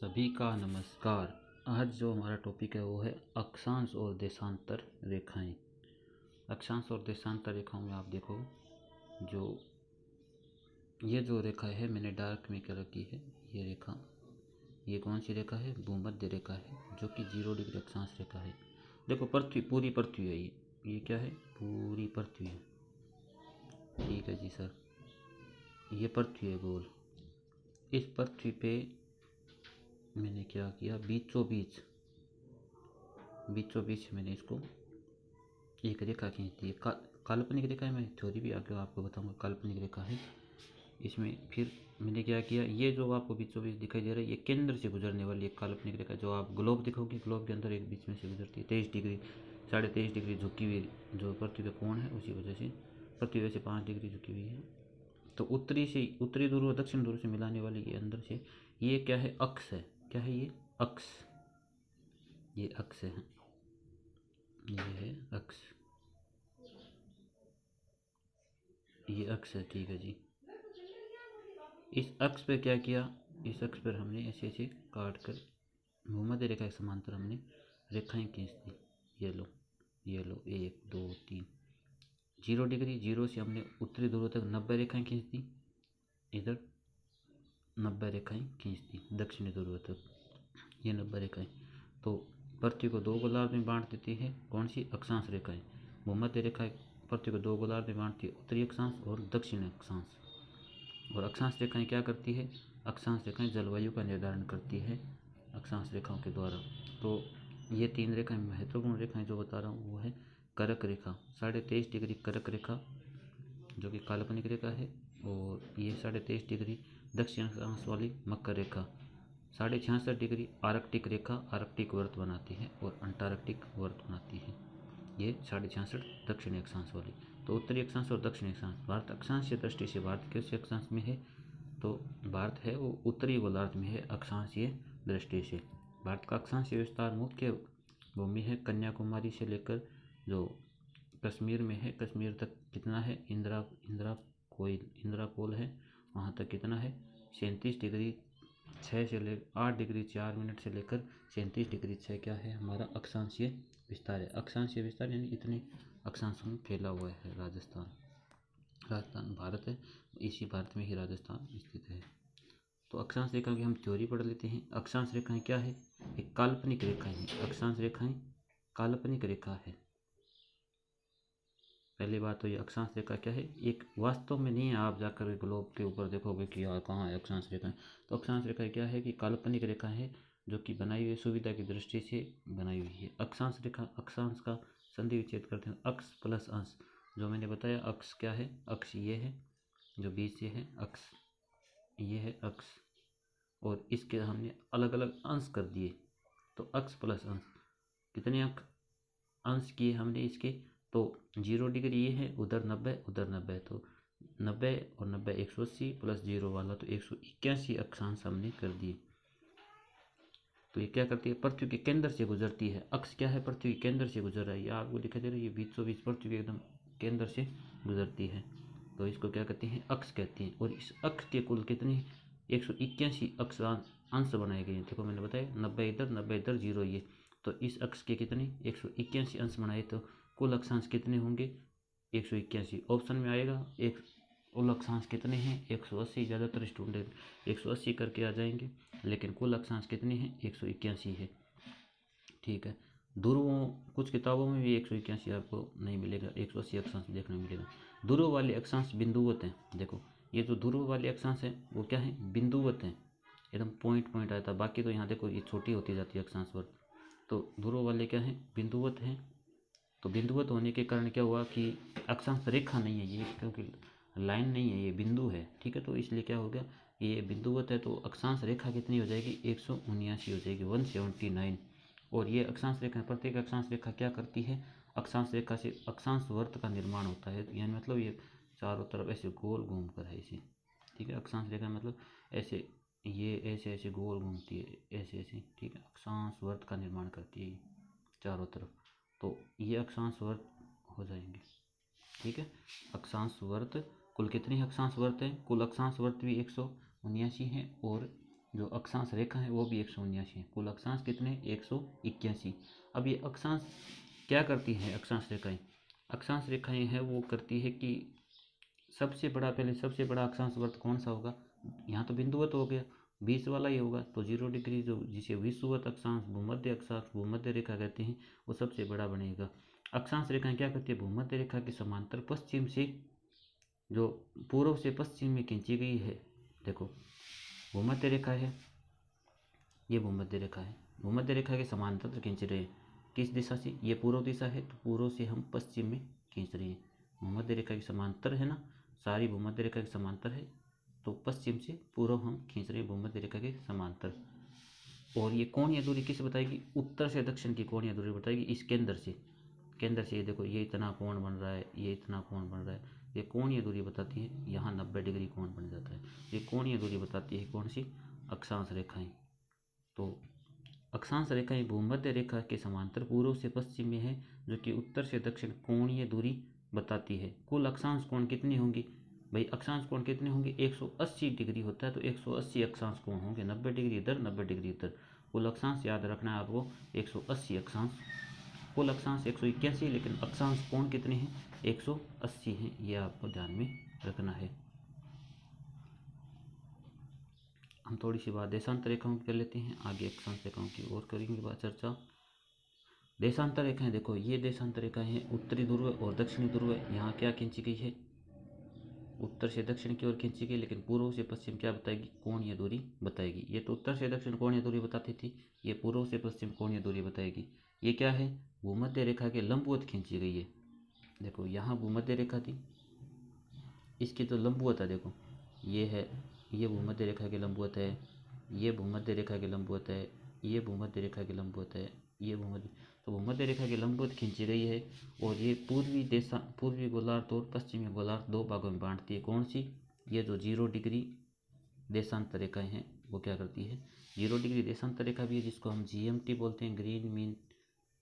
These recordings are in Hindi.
सभी का नमस्कार। आज जो हमारा टॉपिक है वो है अक्षांश और देशांतर रेखाएं। अक्षांश और देशांतर रेखाओं में आप देखो, जो ये जो रेखा है मैंने डार्क में कर रखी है। ये रेखा, ये कौन सी रेखा है? भूमध्य रेखा है, जो कि 0 डिग्री अक्षांश रेखा है। देखो पृथ्वी, पूरी पृथ्वी है ये क्या है? पूरी पृथ्वी है। ठीक है जी सर, ये पृथ्वी है गोल। इस पृथ्वी पे मैंने क्या किया, बीचों बीच मैंने इसको एक रेखा खींच दी। काल्पनिक रेखा है, मैं थ्योरी भी आगे आपको बताऊंगा। काल्पनिक रेखा है। इसमें फिर मैंने क्या किया, ये जो आपको बीचों बीच दिखाई दे रहा है, ये केंद्र से गुजरने वाली एक काल्पनिक रेखा। जो आप ग्लोब दिखोगे, ग्लोब के अंदर एक बीच में से गुजरती है। 23 डिग्री 23.5 डिग्री झुकी हुई जो पृथ्वी का कोण है, उसी वजह से पृथ्वी वैसे 5 डिग्री झुकी हुई है। तो उत्तरी ध्रुव और दक्षिण ध्रुव से मिलाने वाली ये अंदर से, ये क्या है? अक्ष है। क्या है ये? अक्ष। ये अक्ष है, ये है अक्ष, ये अक्ष है। ठीक है जी। इस अक्ष पे क्या किया, इस अक्ष पर हमने ऐसे ऐसे काट कर भूमध्य रेखा के समांतर हमने रेखाएं खींच दी। ये लो 1 2 3 0 डिग्री, 0 से हमने उत्तरी ध्रुव तक 90 रेखाएं खींच दी। इधर 90 रेखाएं खींच दी दक्षिणी ध्रुव तक, ये 90 रेखाएं। तो पृथ्वी को 2 गोलार्ध में बांट देती है। कौन सी? अक्षांश रेखाएं। भूमध्य रेखा पृथ्वी को 2 गोलार्ध में बांटती है, उत्तरी अक्षांश और दक्षिणी अक्षांश। और अक्षांश रेखाएं क्या करती है? अक्षांश रेखाएं जलवायु का निर्धारण करती है अक्षांश रेखाओं के द्वारा। तो ये 3 रेखाएं महत्वपूर्ण रेखाएं जो बता रहा हूँ वो है कर्क रेखा, 23.5 डिग्री कर्क रेखा जो कि काल्पनिक रेखा है। और ये 23.5 डिग्री दक्षिण अक्षांश वाली मकर रेखा, 66.5 डिग्री आर्कटिक रेखा आर्कटिक वर्त बनाती है और अंटार्कटिक वर्त बनाती है। ये 66.5 दक्षिणी अक्षांश वाली। तो उत्तरी अक्षांश और दक्षिणी अक्षांश, भारत अक्षांश की दृष्टि से भारत किस अक्षांश में है? तो भारत है वो उत्तरी गोलार्ध में है अक्षांशीय दृष्टि से। भारत का अक्षांशीय विस्तार मुख्य भूमि है कन्याकुमारी से लेकर जो कश्मीर में है, कश्मीर तक कितना है? इंदिरा कोल है, वहाँ तक कितना है? 37 डिग्री 6 से ले 8 डिग्री 4 मिनट से लेकर 37 डिग्री 6 क्या है? हमारा अक्षांशीय विस्तार है। अक्षांशीय विस्तार यानी इतने अक्षांशों में फैला हुआ है राजस्थान भारत है, इसी भारत में ही राजस्थान स्थित है। तो अक्षांश रेखा की हम थ्योरी पढ़ लेते हैं। अक्षांश रेखाएं क्या है? एक काल्पनिक रेखाएं हैं। अक्षांश रेखाएं काल्पनिक रेखा है। पहली बात तो ये अक्षांश रेखा क्या है? एक वास्तव में नहीं है। आप जाकर ग्लोब के ऊपर देखोगे कि यार कहाँ है अक्षांश रेखाएं। तो अक्षांश रेखा क्या है कि काल्पनिक रेखा है जो कि बनाई हुई सुविधा की दृष्टि से बनाई हुई है। अक्षांश रेखा, अक्षांश का संधि विच्छेद करते हैं अक्ष प्लस अंश। जो मैंने बताया अक्ष क्या है? अक्ष ये है जो बीच से है अक्ष, ये है अक्ष, और इसके हमने अलग अलग अंश कर दिए। तो अक्ष प्लस अंश, कितने अंश किए हमने इसके? तो 0 डिग्री ये है, उधर 90 उधर 90, तो 90 और 90 180 प्लस 0 वाला तो 181 अक्षांश हमने कर दिए। तो ये क्या करती है? पृथ्वी के केंद्र से गुजरती है। अक्ष क्या है? पृथ्वी के केंद्र से गुजर रहा है। ये आपको दिखाई दे रहा है, ये बीचों बीच पृथ्वी के एकदम केंद्र से गुजरती है। तो इसको क्या कहते हैं? अक्ष कहते हैं। और इस अक्ष के कुल कितने? 181 अंश बनाए गए हैं। देखो मैंने बताया 90 इधर 0 ये। तो इस अक्ष के कितने? 181 अंश बनाए। तो कुल अक्षांश कितने होंगे? 181। ऑप्शन में आएगा एक कुल अक्षांश कितने हैं? 180। ज़्यादातर स्टूडेंट 180 करके आ जाएंगे, लेकिन कुल अक्षांश कितने हैं? 181 है। ठीक है। ध्रुवों, कुछ किताबों में भी 181 आपको नहीं मिलेगा, 180 अक्षांश देखने को मिलेगा। ध्रुव वाले अक्षांश बिंदुवत हैं। देखो ये जो ध्रुव वाले अक्षांश है वो क्या है? बिंदुवत हैं, एकदम पॉइंट आता है। बाकी तो यहाँ देखो ये छोटी होती जाती है अक्षांश वर्ग। तो ध्रुव वाले क्या है? बिंदुवत हैं। तो बिंदुवत होने के कारण क्या हुआ कि अक्षांश रेखा नहीं है ये, क्योंकि लाइन नहीं है, ये बिंदु है। ठीक है, तो इसलिए क्या हो गया, ये बिंदुवत है। तो अक्षांश रेखा कितनी हो जाएगी? 179 हो जाएगी, 179। और ये अक्षांश रेखा, प्रत्येक अक्षांश रेखा क्या करती है? अक्षांश रेखा से अक्षांश वर्त का निर्माण होता है। यानी मतलब ये चारों तरफ ऐसे गोल घूम कर है इसे। ठीक है, अक्षांश रेखा मतलब ऐसे, ये ऐसे ऐसे गोल घूमती है, ऐसे ऐसे। ठीक है, अक्षांश वर्त का निर्माण करती है चारों तरफ। तो ये अक्षांश वर्त हो जाएंगे। ठीक है, अक्षांश वर्त कुल कितने अक्षांश वर्त हैं? कुल अक्षांश वर्त भी 179 हैं और जो अक्षांश रेखा है वो भी 179 है। कुल अक्षांश कितने? 181। अब ये अक्षांश क्या करती है? अक्षांश रेखाएं हैं वो करती है कि सबसे बड़ा अक्षांश वर्त कौन सा होगा? यहाँ तो बिंदुवत हो गया, 20 वाला ही होगा, तो 0 डिग्री जो जिसे विषुवत अक्षांश, भूमध्य रेखा कहते हैं, वो सबसे बड़ा बनेगा। अक्षांश रेखाएं क्या करती है? भूमध्य रेखा के समांतर पश्चिम से, जो पूर्व से पश्चिम में खींची गई है। देखो भूमध्य रेखा है, ये भूमध्य रेखा है, भूमध्य रेखा के समांतर खींच रहे हैं। किस दिशा से? ये पूर्व दिशा है, तो पूर्व से हम पश्चिम में खींच रहे हैं। भूमध्य रेखा के समांतर है ना, सारी भूमध्य रेखा के समांतर है, तो पश्चिम से पूर्व हम खींच रहे हैं भूमध्य रेखा के समांतर। और ये कोणीय दूरी किस बताएगी? उत्तर से दक्षिण की कोणीय दूरी बताएगी इस केंद्र से। ये देखो, ये इतना कोण बन रहा है, ये इतना कोण बन रहा है, ये कोणीय दूरी बताती है। यहाँ 90 डिग्री कोण बन जाता है, ये कोणीय दूरी बताती है। कौन सी? अक्षांश रेखाएं। तो अक्षांश रेखाएं भूमध्य रेखा के समांतर पूर्व से पश्चिम में है, जो कि उत्तर से दक्षिण कोणीय दूरी बताती है। कुल अक्षांश कोण कितनी होंगी भाई? अक्षांश कोण कितने होंगे? 180 डिग्री होता है, तो 180 अक्षांश कोण होंगे। 90 डिग्री इधर, 90 डिग्री इधर। कुल अक्षांश याद रखना है आपको, 180 अक्षांश। कुल अक्षांश 181, लेकिन अक्षांश कोण कितने हैं? 180 हैं, ये आपको ध्यान में रखना है। हम थोड़ी सी बात देशांतर रेखाओं की कर लेते हैं, आगे अक्षांश रेखाओं की और करेंगे बात चर्चा। देशांतर रेखाएं, देखो ये देशांतर रेखाएं हैं, उत्तरी ध्रुव और दक्षिणी ध्रुव। यहाँ क्या खींची गई है? उत्तर से दक्षिण की ओर खींची गई, लेकिन पूर्व से पश्चिम क्या बताएगी? कोणीय दूरी बताएगी। ये तो उत्तर से दक्षिण कोणीय दूरी बताती थी, ये पूर्व से पश्चिम कोणीय दूरी बताएगी। ये क्या है? भूमध्य रेखा के लंबवत खींची गई है। देखो यहाँ भूमध्य रेखा थी, इसकी तो लंबवत है। देखो ये है, ये भूमध्य रेखा के लंबवत है, ये भूमध्य रेखा के लंबवत है, ये भूमध्य रेखा के लंबवत है, ये भूमध्य रेखा के लंबवत खींची गई है। और ये पूर्वी गोलार्ध और पश्चिमी गोलार्ध दो भागों में बांटती है। कौन सी? ये जो 0 डिग्री देशांतर रेखाएं हैं वो क्या करती है? 0 डिग्री देशांतर रेखा भी है, जिसको हम GMT बोलते हैं,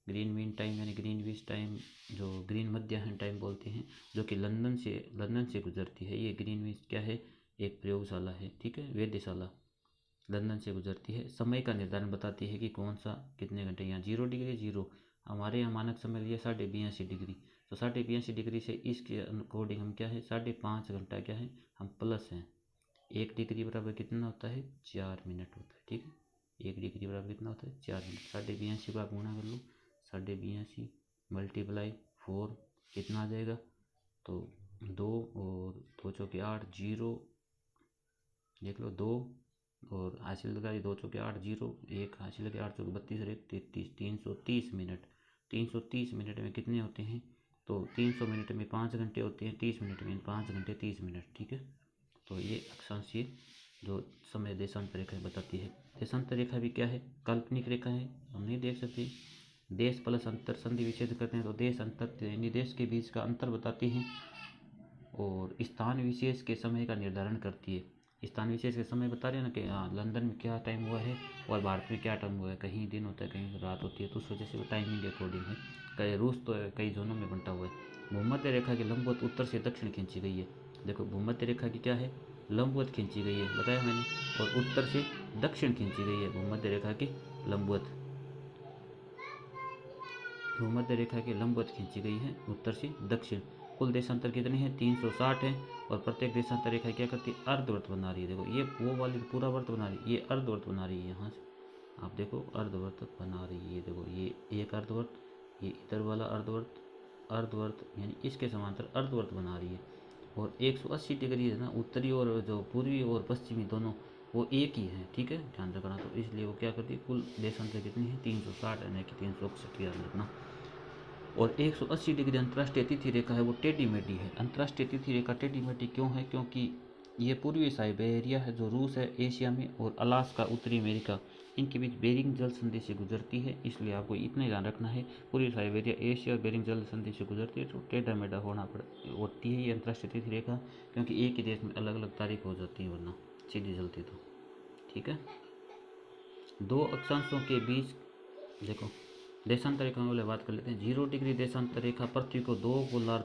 ग्रीन मीन टाइम, यानी ग्रीनविच टाइम, जो ग्रीन मध्याह्न टाइम बोलते हैं, जो कि लंदन से गुजरती है। ये ग्रीनविच क्या है? एक प्रयोगशाला है, ठीक है, वेधशाला, लंदन से गुजरती है। समय का निर्धारण बताती है कि कौन सा कितने घंटे। यहाँ 0 डिग्री 0, हमारे यहाँ मानक समय लिया 82.5 डिग्री, तो 82.5 डिग्री से इसके अकॉर्डिंग हम क्या है? 5.5 घंटा क्या है? हम प्लस हैं। 1 डिग्री बराबर कितना होता है? 4 मिनट होता है, ठीक है। 1 डिग्री बराबर कितना होता है? 4 मिनट। 82.5 को आप गुणा कर लो, 82.5 मल्टीप्लाई 4 कितना आ जाएगा? तो 2 और 2 चौके 8, 0, देख लो 2 और हासिल लगाई, 2 चौके 8, 0, 1 हासिल लगे, 8 चौके 32 और 1 33, 330 मिनट। 330 मिनट में कितने होते हैं? तो 300 मिनट में 5 घंटे होते हैं, 30 मिनट में 5 घंटे 30 मिनट, ठीक है। तो ये अक्षांशीय जो समय देशांतर रेखा बताती है। देशांतर रेखा भी क्या है? काल्पनिक रेखा है, हम नहीं देख सकते। देश प्लस अंतर संधि विच्छेद करते हैं, तो देश अंतर यानी देश के बीच का अंतर बताती हैं। और स्थान विशेष के समय का निर्धारण करती है। स्थान विशेष के समय बता रहे हैं ना कि हाँ लंदन में क्या टाइम हुआ है और भारत में क्या टाइम हुआ है, कहीं दिन होता है कहीं रात होती है, तो उस वजह से वो टाइमिंग के अकॉर्डिंग है। कई रूस तो कई जोनों में बंटा हुआ है। भूमध्य रेखा की लंबवत उत्तर से दक्षिण खींची गई है। देखो भूमध्य रेखा की क्या है? लंबवत खींची गई है, बताया मैंने, और उत्तर से दक्षिण खींची गई है। भूमध्य रेखा की लंबवत खींची गई है उत्तर से दक्षिण। कुल देशांतर कितने हैं? 360 है। और प्रत्येक देशांतर रेखा क्या करती है? अर्धवृत्त बना रही है। देखो ये वो वाली पूरा वर्त बना रही है, ये अर्धवृत्त बना रही है। यहाँ से आप देखो अर्धवृत्त बना रही है। देखो ये एक अर्धवृत्त, ये इधर वाला अर्धवृत्त यानी इसके समांतर अर्धवृत्त बना रही है। और 180 डिग्री है ना, उत्तरी और जो पूर्वी और पश्चिमी दोनों वो एक ही है, ठीक है, ध्यान रखना। तो इसलिए वो क्या करती है? कुल देशांतर कितनी है? 360 यानी कि 361, याद रखना। और 180 डिग्री अंतर्राष्ट्रीय तिथि रेखा है, वो टेढ़ी मेढ़ी है। अंतर्राष्ट्रीय तिथि रेखा टेढ़ी मेढ़ी क्यों है? क्योंकि ये पूर्वी साइबेरिया है जो रूस है एशिया में, और अलास्का उत्तरी अमेरिका, इनके बीच बेरिंग जल संधि से गुजरती है। इसलिए आपको इतना ध्यान रखना है, पूर्वी साइबेरिया एशिया और बेरिंग जल संधि से गुजरती है, तो टेढ़ा मेढ़ा होती है ये अंतर्राष्ट्रीय तिथि रेखा, क्योंकि एक ही देश में अलग अलग तारीख हो जाती है, वरना सीधी चलती तो, ठीक है। दो अक्षांशों के बीच देखो देशांतर रेखा वाले बात कर लेते हैं। 0 डिग्री देशांतर रेखा पृथ्वी को दो गोलार्ध,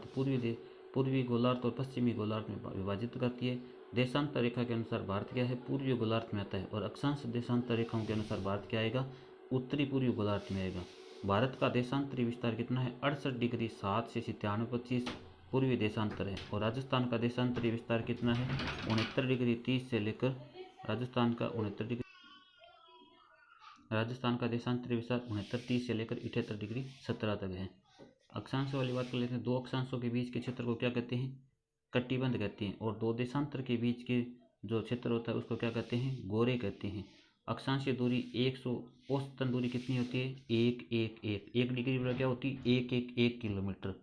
पूर्वी गोलार्ध और पश्चिमी गोलार्ध में विभाजित करती है। देशांतर रेखा के अनुसार भारत क्या है, पूर्वी गोलार्ध में आता है, और अक्षांश देशांतर रेखाओं के अनुसार भारत क्या आएगा, उत्तरी पूर्वी गोलार्ध में आएगा। भारत का देशांतरी विस्तार कितना है, 68 डिग्री 7 से 97 पूर्वी देशांतर है। और राजस्थान का देशांतरी विस्तार कितना है, 69 डिग्री 30 से लेकर राजस्थान का 69 डिग्री, राजस्थान का देशांतरी विस्तार 69-30 से लेकर 78 डिग्री 17 तक है। अक्षांश वाली बात कर लेते हैं। दो अक्षांशों के बीच के क्षेत्र को क्या कहते हैं, कटिबंध कहते हैं। और दो देशांतर के बीच के जो क्षेत्र होता है उसको क्या कहते हैं, गोरे कहते हैं। अक्षांशीय दूरी 100, औसतन दूरी कितनी होती है, 1 डिग्री पर क्या होती है, 1 किलोमीटर,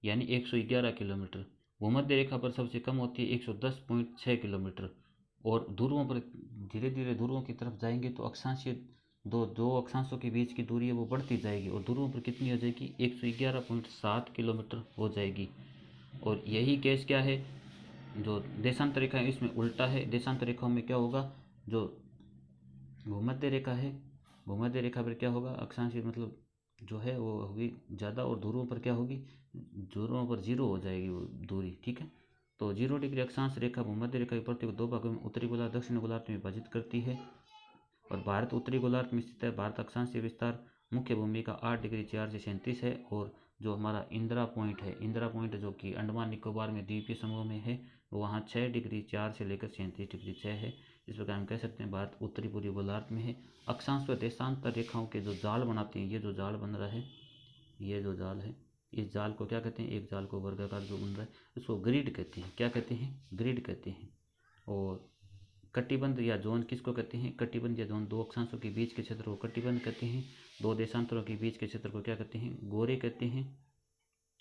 यानी 111 किलोमीटर। भूमध्य रेखा पर सबसे कम होती है 110.6 किलोमीटर। और ध्रुवों पर धीरे धीरे ध्रुवों की तरफ जाएंगे तो अक्षांशीय दो अक्षांशों के बीच की दूरी है वो बढ़ती जाएगी, और ध्रुवों पर कितनी हो जाएगी, 111.7 किलोमीटर हो जाएगी। और यही केस क्या है, जो देशांतर रेखा है इसमें उल्टा है। देशांतर रेखाओं में क्या होगा, जो भूमध्य रेखा है, भूमध्य रेखा पर क्या होगा, अक्षांशीय मतलब जो है वो होगी ज़्यादा, और ध्रुवों पर क्या होगी, ध्रुवों पर 0 हो जाएगी वो दूरी, ठीक है। तो 0 डिग्री अक्षांश रेखा भूमध्य रेखा की पृथ्वी को 2 भागों में उत्तरी गोलार्ध दक्षिणी गोलार्ध में विभाजित करती है। और भारत उत्तरी गोलार्ध में स्थित है। भारत अक्षांशीय विस्तार मुख्य भूमि का 8 डिग्री 4 से 37 है। और जो हमारा इंदिरा पॉइंट है, इंदिरा पॉइंट जो कि अंडमान निकोबार में द्वीपीय समूह में है, वो वहाँ 6 डिग्री 4 से लेकर 37 डिग्री 6 है। इस प्रकार हम कह सकते हैं भारत उत्तरी पूर्वी गोलार्ध में है। अक्षांश व देशांतर रेखाओं के जो जाल बनाते हैं, ये जो जाल बन रहा है, ये जो जाल है, इस जाल को क्या कहते हैं, एक जाल को वर्गाकार जो बन रहा है उसको ग्रिड कहते हैं। क्या कहते हैं, ग्रिड कहते हैं। और कटिबंध या जोन किसको कहते हैं, कटिबंध या जोन दो अक्षांशों के बीच के क्षेत्र को कटिबंध कहते हैं। दो देशांतरों के बीच के क्षेत्र को क्या कहते हैं, गोरे कहते हैं।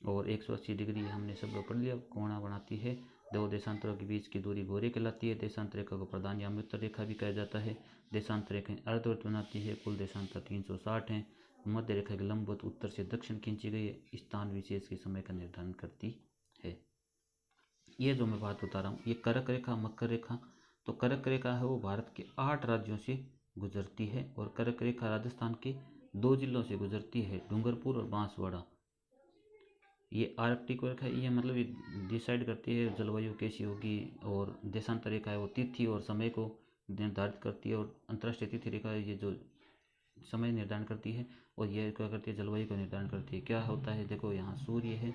और 180 डिग्री हमने सब लोग पढ़ लिया, कोणा बनाती है। दो देशांतरों के बीच की दूरी गोरे कहलाती है। देशांतर रेखा को प्रधान या अमृत रेखा भी कहा जाता है। देशांतर रेखाएं अर्धवृत्त बनाती है। कुल देशांतर 360 हैं। मध्य रेखा की लंबवत उत्तर से दक्षिण खींची गई स्थान विशेष के समय का निर्धारण करती है। ये जो मैं बात बता रहा हूँ, ये कर्क रेखा, मकर रेखा, तो कर्क रेखा है वो भारत के 8 राज्यों से गुजरती है। और कर्क रेखा राजस्थान के 2 जिलों से गुजरती है, डूंगरपुर और बांसवाड़ा। ये आर्कटिक रेखा है, ये मतलब ये डिसाइड करती है जलवायु कैसी होगी। और देशांतर रेखा है वो तिथि और समय को निर्धारित करती है। और अंतर्राष्ट्रीय तिथि रेखा ये जो समय निर्धारण करती है, और ये क्या करती है, जलवायु को निर्धारण करती है। क्या होता है, देखो यहाँ सूर्य है,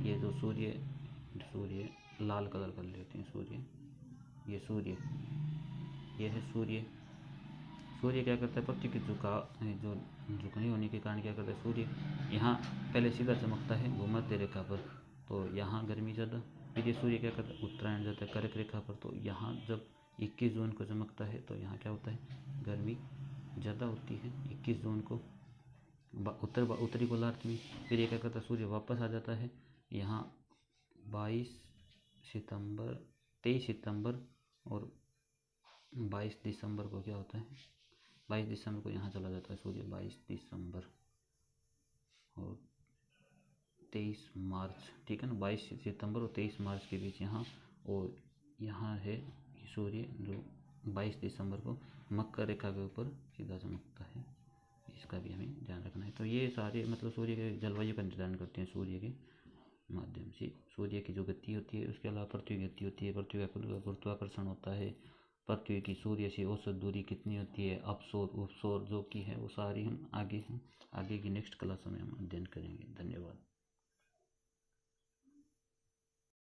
ये जो सूर्य लाल कलर कर लेते हैं, सूर्य, ये सूर्य, ये है सूर्य। सूर्य क्या करता है, पृथ्वी की जो झुकनी होने के कारण क्या करता है, सूर्य यहाँ पहले सीधा चमकता है भूमध्य रेखा पर, तो यहाँ गर्मी ज़्यादा। फिर ये सूर्य क्या करता है, उत्तरायण जाता है कर्क रेखा पर, तो यहाँ जब 21 जून को चमकता है तो यहाँ क्या होता है, गर्मी ज़्यादा होती है 21 जून को उत्तरी गोलार्ध में। फिर ये क्या करता है, सूर्य वापस आ जाता है यहाँ 22 सितंबर, 23 सितंबर और 22 दिसंबर को क्या होता है, 22 दिसंबर को यहाँ चला जाता है सूर्य, 22 दिसंबर और 23 मार्च, ठीक है ना, 22 सितंबर और 23 मार्च के बीच यहाँ। और यहाँ है सूर्य जो 22 दिसंबर को मकर रेखा के ऊपर सीधा चमकता है, इसका भी हमें ध्यान रखना है। तो ये सारे मतलब सूर्य के जलवायु का निर्धारण करते हैं सूर्य के माध्यम से। सूर्य की जो गति होती है, उसके अलावा पृथ्वी की गति होती है, पृथ्वी का गुरुत्वाकर्षण होता है, पृथ्वी की सूर्य से औसत दूरी कितनी होती है, अपसौर उपसौर जो कि है वो सारी हम आगे की नेक्स्ट क्लास में हम अध्ययन करेंगे। धन्यवाद।